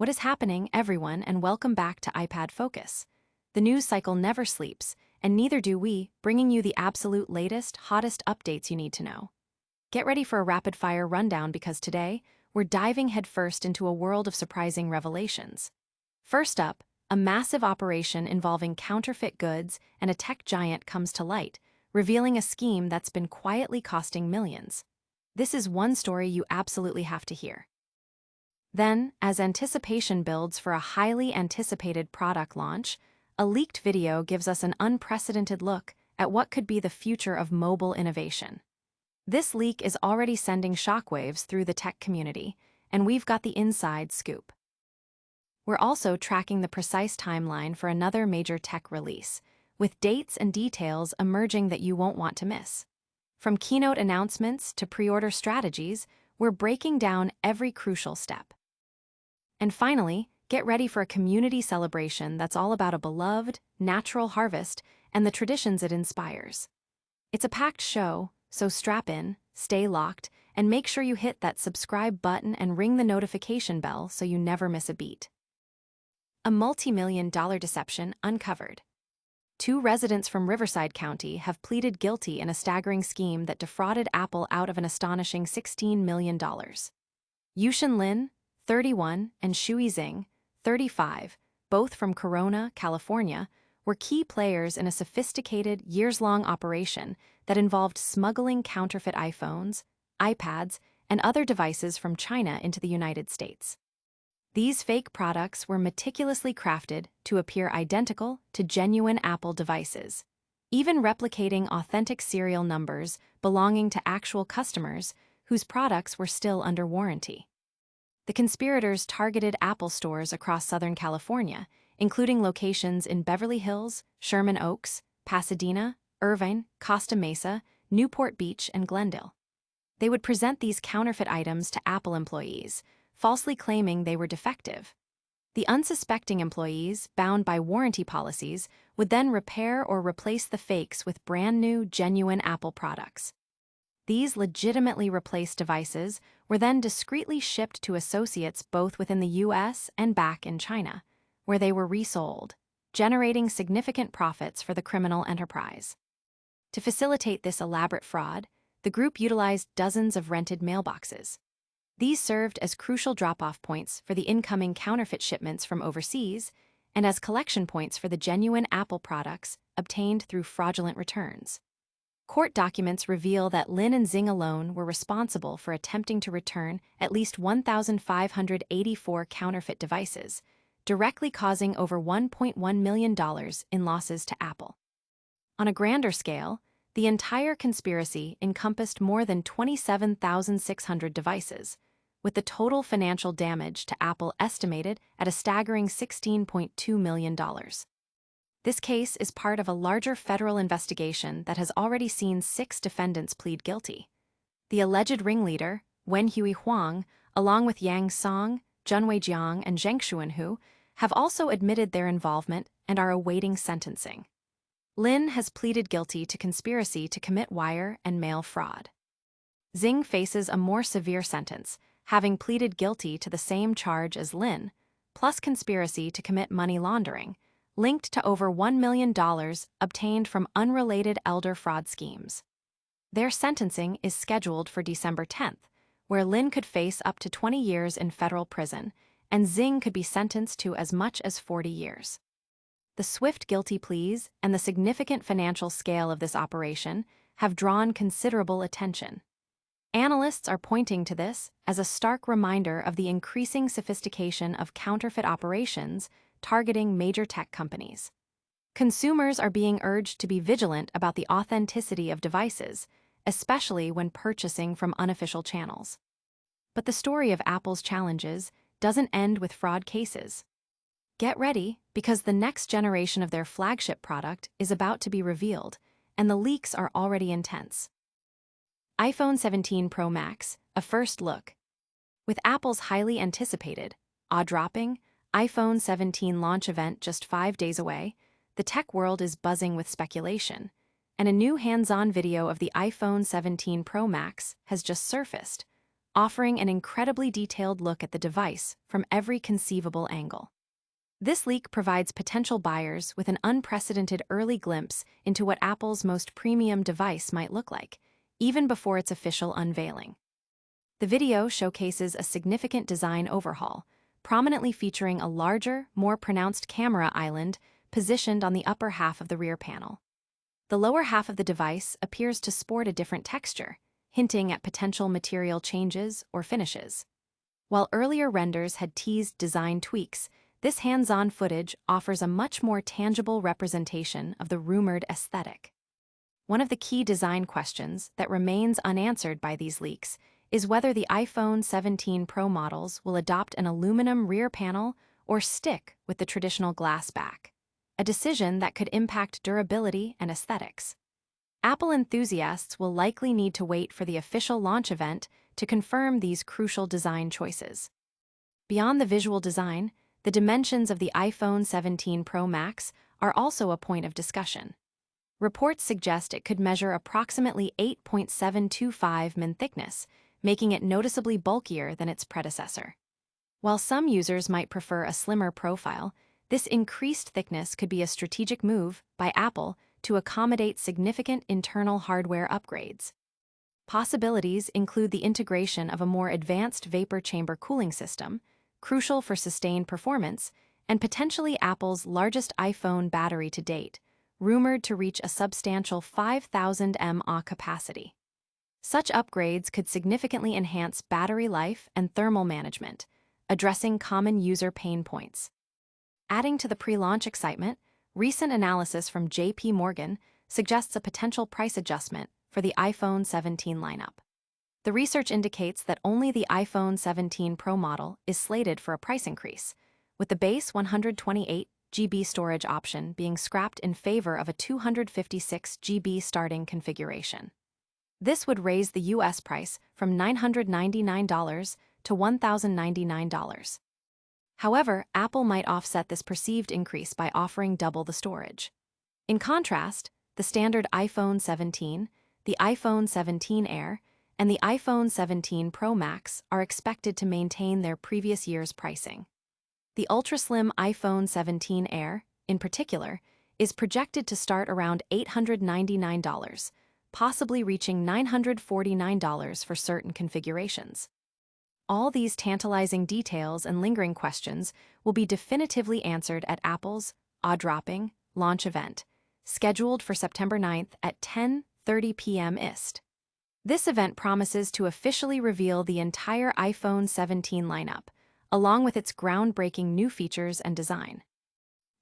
What is happening, everyone, and welcome back to iPad Focus. The news cycle never sleeps, and neither do we, bringing you the absolute latest, hottest updates you need to know. Get ready for a rapid-fire rundown because today, we're diving headfirst into a world of surprising revelations. First up, a massive operation involving counterfeit goods and a tech giant comes to light, revealing a scheme that's been quietly costing millions. This is one story you absolutely have to hear. Then, as anticipation builds for a highly anticipated product launch, a leaked video gives us an unprecedented look at what could be the future of mobile innovation. This leak is already sending shockwaves through the tech community, and we've got the inside scoop. We're also tracking the precise timeline for another major tech release, with dates and details emerging that you won't want to miss. From keynote announcements to pre-order strategies, we're breaking down every crucial step. And finally, get ready for a community celebration that's all about a beloved, natural harvest and the traditions it inspires. It's a packed show, so strap in, stay locked, and make sure you hit that subscribe button and ring the notification bell so you never miss a beat. A multi-million-dollar deception uncovered. 2 residents from Riverside County have pleaded guilty in a staggering scheme that defrauded Apple out of an astonishing $16 million. Yushin Lin, 31, and Shui Xing, 35, both from Corona, California, were key players in a sophisticated, years-long operation that involved smuggling counterfeit iPhones, iPads, and other devices from China into the United States. These fake products were meticulously crafted to appear identical to genuine Apple devices, even replicating authentic serial numbers belonging to actual customers whose products were still under warranty. The conspirators targeted Apple stores across Southern California, including locations in Beverly Hills, Sherman Oaks, Pasadena, Irvine, Costa Mesa, Newport Beach, and Glendale. They would present these counterfeit items to Apple employees, falsely claiming they were defective. The unsuspecting employees, bound by warranty policies, would then repair or replace the fakes with brand-new, genuine Apple products. These legitimately replaced devices were then discreetly shipped to associates both within the US and back in China, where they were resold, generating significant profits for the criminal enterprise. To facilitate this elaborate fraud, the group utilized dozens of rented mailboxes. These served as crucial drop-off points for the incoming counterfeit shipments from overseas and as collection points for the genuine Apple products obtained through fraudulent returns. Court documents reveal that Lin and Xing alone were responsible for attempting to return at least 1,584 counterfeit devices, directly causing over $1.1 million in losses to Apple. On a grander scale, the entire conspiracy encompassed more than 27,600 devices, with the total financial damage to Apple estimated at a staggering $16.2 million. This case is part of a larger federal investigation that has already seen 6 defendants plead guilty. The alleged ringleader, Wenhui Huang, along with Yang Song, Junwei Jiang, and Zheng Xuanhu, have also admitted their involvement and are awaiting sentencing. Lin has pleaded guilty to conspiracy to commit wire and mail fraud. Xing faces a more severe sentence, having pleaded guilty to the same charge as Lin, plus conspiracy to commit money laundering, linked to over $1 million obtained from unrelated elder fraud schemes. Their sentencing is scheduled for December 10th, where Lin could face up to 20 years in federal prison, and Xing could be sentenced to as much as 40 years. The swift guilty pleas and the significant financial scale of this operation have drawn considerable attention. Analysts are pointing to this as a stark reminder of the increasing sophistication of counterfeit operations targeting major tech companies. Consumers are being urged to be vigilant about the authenticity of devices, especially when purchasing from unofficial channels. But the story of Apple's challenges doesn't end with fraud cases. Get ready, because the next generation of their flagship product is about to be revealed, and the leaks are already intense. iPhone 17 Pro Max, a first look. With Apple's highly anticipated, jaw-dropping, iPhone 17 launch event just 5 days away, the tech world is buzzing with speculation, and a new hands-on video of the iPhone 17 Pro Max has just surfaced, offering an incredibly detailed look at the device from every conceivable angle. This leak provides potential buyers with an unprecedented early glimpse into what Apple's most premium device might look like, even before its official unveiling. The video showcases a significant design overhaul, prominently featuring a larger, more pronounced camera island positioned on the upper half of the rear panel. The lower half of the device appears to sport a different texture, hinting at potential material changes or finishes. While earlier renders had teased design tweaks, this hands-on footage offers a much more tangible representation of the rumored aesthetic. One of the key design questions that remains unanswered by these leaks is whether the iPhone 17 Pro models will adopt an aluminum rear panel or stick with the traditional glass back, a decision that could impact durability and aesthetics. Apple enthusiasts will likely need to wait for the official launch event to confirm these crucial design choices. Beyond the visual design, the dimensions of the iPhone 17 Pro Max are also a point of discussion. Reports suggest it could measure approximately 8.725 mm thickness, making it noticeably bulkier than its predecessor. While some users might prefer a slimmer profile, this increased thickness could be a strategic move by Apple to accommodate significant internal hardware upgrades. Possibilities include the integration of a more advanced vapor chamber cooling system, crucial for sustained performance, and potentially Apple's largest iPhone battery to date, rumored to reach a substantial 5,000 mAh capacity. Such upgrades could significantly enhance battery life and thermal management, addressing common user pain points. Adding to the pre-launch excitement, recent analysis from J.P. Morgan suggests a potential price adjustment for the iPhone 17 lineup. The research indicates that only the iPhone 17 Pro model is slated for a price increase, with the base 128 GB storage option being scrapped in favor of a 256 GB starting configuration. This would raise the US price from $999 to $1,099. However, Apple might offset this perceived increase by offering double the storage. In contrast, the standard iPhone 17, the iPhone 17 Air, and the iPhone 17 Pro Max are expected to maintain their previous year's pricing. The ultra-slim iPhone 17 Air, in particular, is projected to start around $899, possibly reaching $949 for certain configurations. All these tantalizing details and lingering questions will be definitively answered at Apple's jaw-dropping launch event, scheduled for September 9th at 10:30 p.m. IST. This event promises to officially reveal the entire iPhone 17 lineup, along with its groundbreaking new features and design.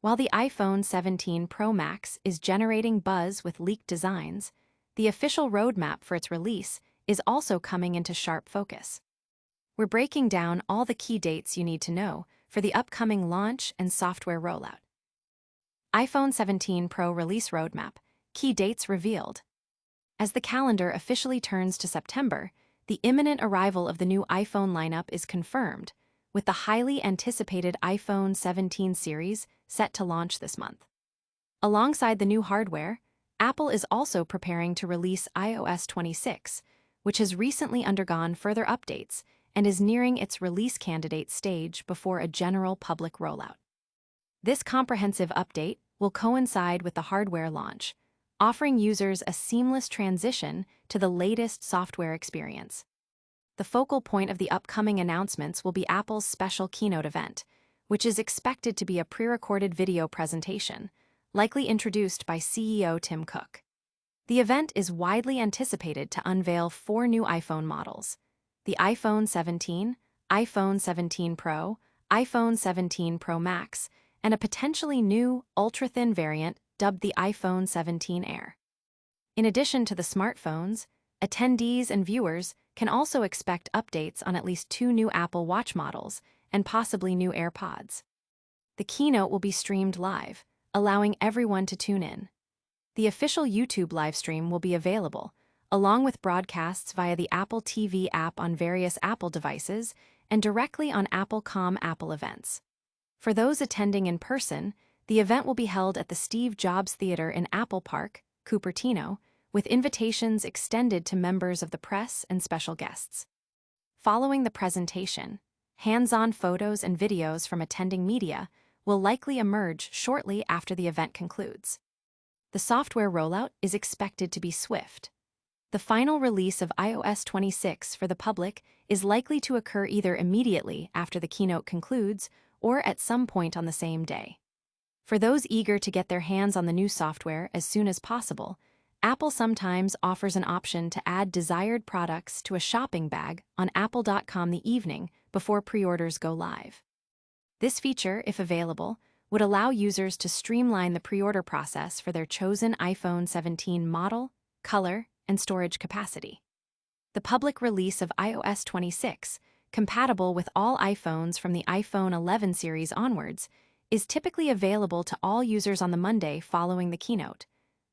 While the iPhone 17 Pro Max is generating buzz with leaked designs, the official roadmap for its release is also coming into sharp focus. We're breaking down all the key dates you need to know for the upcoming launch and software rollout. iPhone 17 Pro release roadmap, key dates revealed. As the calendar officially turns to September, the imminent arrival of the new iPhone lineup is confirmed, with the highly anticipated iPhone 17 series set to launch this month. Alongside the new hardware, Apple is also preparing to release iOS 26, which has recently undergone further updates and is nearing its release candidate stage before a general public rollout. This comprehensive update will coincide with the hardware launch, offering users a seamless transition to the latest software experience. The focal point of the upcoming announcements will be Apple's special keynote event, which is expected to be a pre-recorded video presentation, likely introduced by CEO Tim Cook. The event is widely anticipated to unveil 4 new iPhone models: the iPhone 17, iPhone 17 Pro, iPhone 17 Pro Max, and a potentially new, ultra-thin variant dubbed the iPhone 17 Air. In addition to the smartphones, attendees and viewers can also expect updates on at least 2 new Apple Watch models and possibly new AirPods. The keynote will be streamed live, allowing everyone to tune in. The official YouTube livestream will be available, along with broadcasts via the Apple TV app on various Apple devices and directly on Apple.com Apple events. For those attending in person, the event will be held at the Steve Jobs Theater in Apple Park, Cupertino, with invitations extended to members of the press and special guests. following the presentation, hands-on photos and videos from attending media will likely emerge shortly after the event concludes. The software rollout is expected to be swift. The final release of iOS 26 for the public is likely to occur either immediately after the keynote concludes or at some point on the same day. For those eager to get their hands on the new software as soon as possible, Apple sometimes offers an option to add desired products to a shopping bag on apple.com the evening before pre-orders go live. This feature, if available, would allow users to streamline the pre-order process for their chosen iPhone 17 model, color, and storage capacity. The public release of iOS 26, compatible with all iPhones from the iPhone 11 series onwards, is typically available to all users on the Monday following the keynote,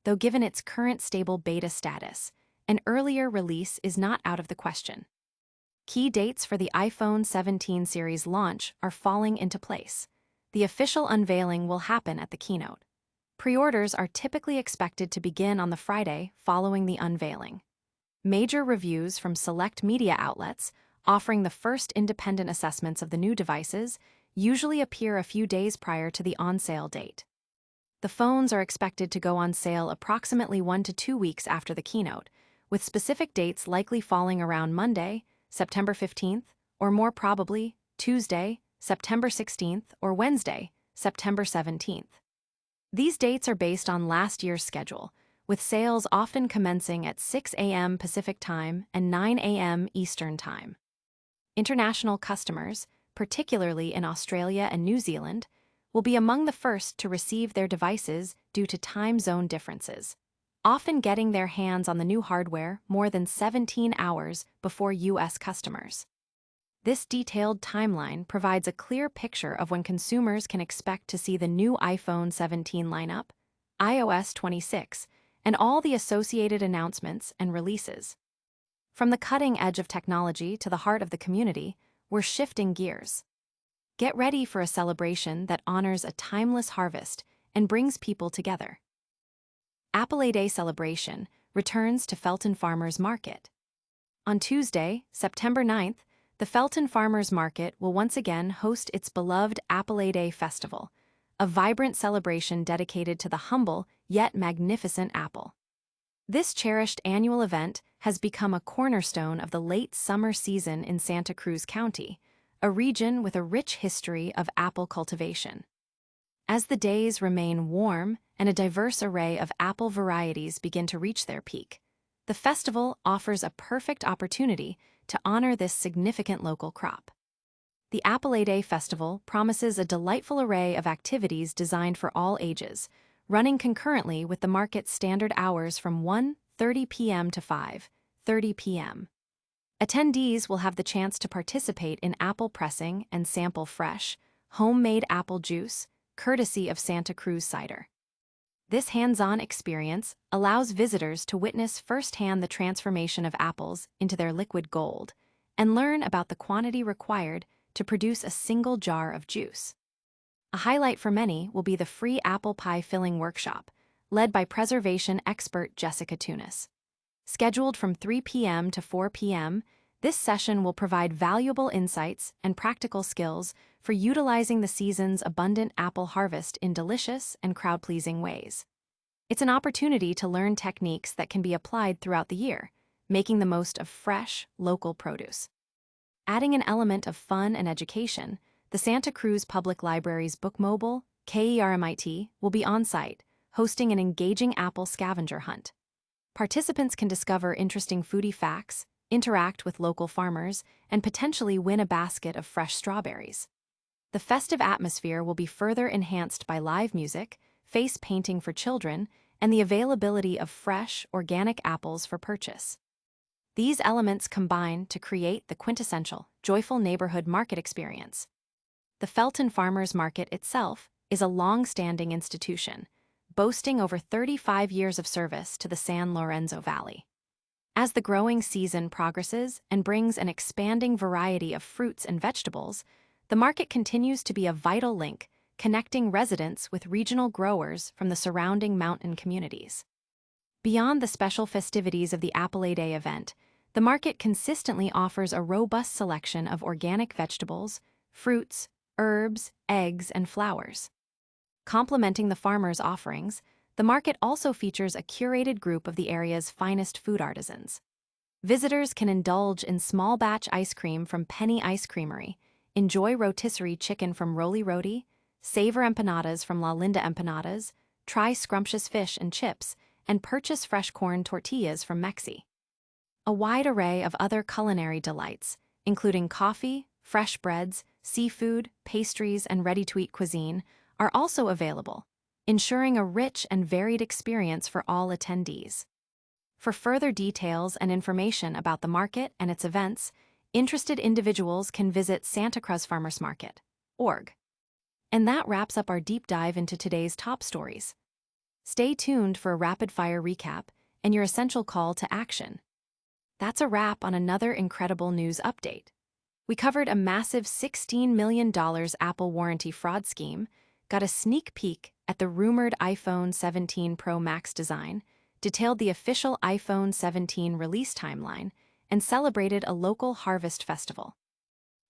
though given its current stable beta status, an earlier release is not out of the question. Key dates for the iPhone 17 series launch are falling into place. The official unveiling will happen at the keynote. Pre-orders are typically expected to begin on the Friday following the unveiling. Major reviews from select media outlets, offering the first independent assessments of the new devices, usually appear a few days prior to the on-sale date. The phones are expected to go on sale approximately 1 to 2 weeks after the keynote, with specific dates likely falling around Monday, September 15th, or more probably, Tuesday, September 16th, or Wednesday, September 17th. These dates are based on last year's schedule, with sales often commencing at 6 a.m. Pacific Time and 9 a.m. Eastern Time. International customers, particularly in Australia and New Zealand, will be among the first to receive their devices due to time zone differences, often getting their hands on the new hardware more than 17 hours before U.S. customers. This detailed timeline provides a clear picture of when consumers can expect to see the new iPhone 17 lineup, iOS 26, and all the associated announcements and releases. From the cutting edge of technology to the heart of the community, we're shifting gears. Get ready for a celebration that honors a timeless harvest and brings people together. Apple Day celebration returns to Felton Farmers Market. On Tuesday, September 9th, the Felton Farmers Market will once again host its beloved Apple Day Festival, a vibrant celebration dedicated to the humble yet magnificent Apple. This cherished annual event has become a cornerstone of the late summer season in Santa Cruz County, a region with a rich history of apple cultivation. As the days remain warm and a diverse array of apple varieties begin to reach their peak, the festival offers a perfect opportunity to honor this significant local crop. The Apple Day Festival promises a delightful array of activities designed for all ages, running concurrently with the market's standard hours from 1:30 p.m. to 5:30 p.m. Attendees will have the chance to participate in apple pressing and sample fresh, homemade apple juice, courtesy of Santa Cruz Cider. This hands-on experience allows visitors to witness firsthand the transformation of apples into their liquid gold and learn about the quantity required to produce a single jar of juice. A highlight for many will be the free apple pie filling workshop, led by preservation expert Jessica Tunis. Scheduled from 3 p.m. to 4 p.m., this session will provide valuable insights and practical skills for utilizing the season's abundant apple harvest in delicious and crowd-pleasing ways. It's an opportunity to learn techniques that can be applied throughout the year, making the most of fresh, local produce. Adding an element of fun and education, the Santa Cruz Public Library's Bookmobile, KERMIT, will be on-site, hosting an engaging apple scavenger hunt. Participants can discover interesting foodie facts, interact with local farmers, and potentially win a basket of fresh strawberries. The festive atmosphere will be further enhanced by live music, face painting for children, and the availability of fresh, organic apples for purchase. These elements combine to create the quintessential, joyful neighborhood market experience. The Felton Farmers Market itself is a long-standing institution, boasting over 35 years of service to the San Lorenzo Valley. As the growing season progresses and brings an expanding variety of fruits and vegetables, the market continues to be a vital link, connecting residents with regional growers from the surrounding mountain communities. Beyond the special festivities of the Apple Day event, the market consistently offers a robust selection of organic vegetables, fruits, herbs, eggs, and flowers. Complementing the farmers' offerings, the market also features a curated group of the area's finest food artisans. Visitors can indulge in small batch ice cream from Penny Ice Creamery, enjoy rotisserie chicken from Roli Roti, savor empanadas from La Linda Empanadas, try scrumptious fish and chips, and purchase fresh corn tortillas from Mexi. A wide array of other culinary delights, including coffee, fresh breads, seafood, pastries, and ready-to-eat cuisine, are also available, ensuring a rich and varied experience for all attendees. For further details and information about the market and its events, interested individuals can visit santacruzfarmersmarket.org. And that wraps up our deep dive into today's top stories. Stay tuned for a rapid-fire recap and your essential call to action. That's a wrap on another incredible news update. We covered a massive $16 million Apple warranty fraud scheme, got a sneak peek at the rumored iPhone 17 Pro Max design, detailed the official iPhone 17 release timeline, and celebrated a local harvest festival.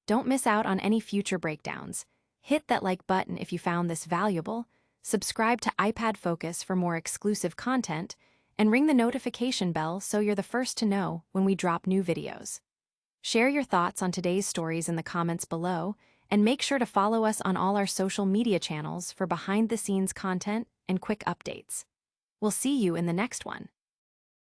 Don't miss out on any future breakdowns. Hit that like button if you found this valuable, subscribe to iPad Focus for more exclusive content, and ring the notification bell so you're the first to know when we drop new videos. Share your thoughts on today's stories in the comments below, and make sure to follow us on all our social media channels for behind-the-scenes content and quick updates. We'll see you in the next one.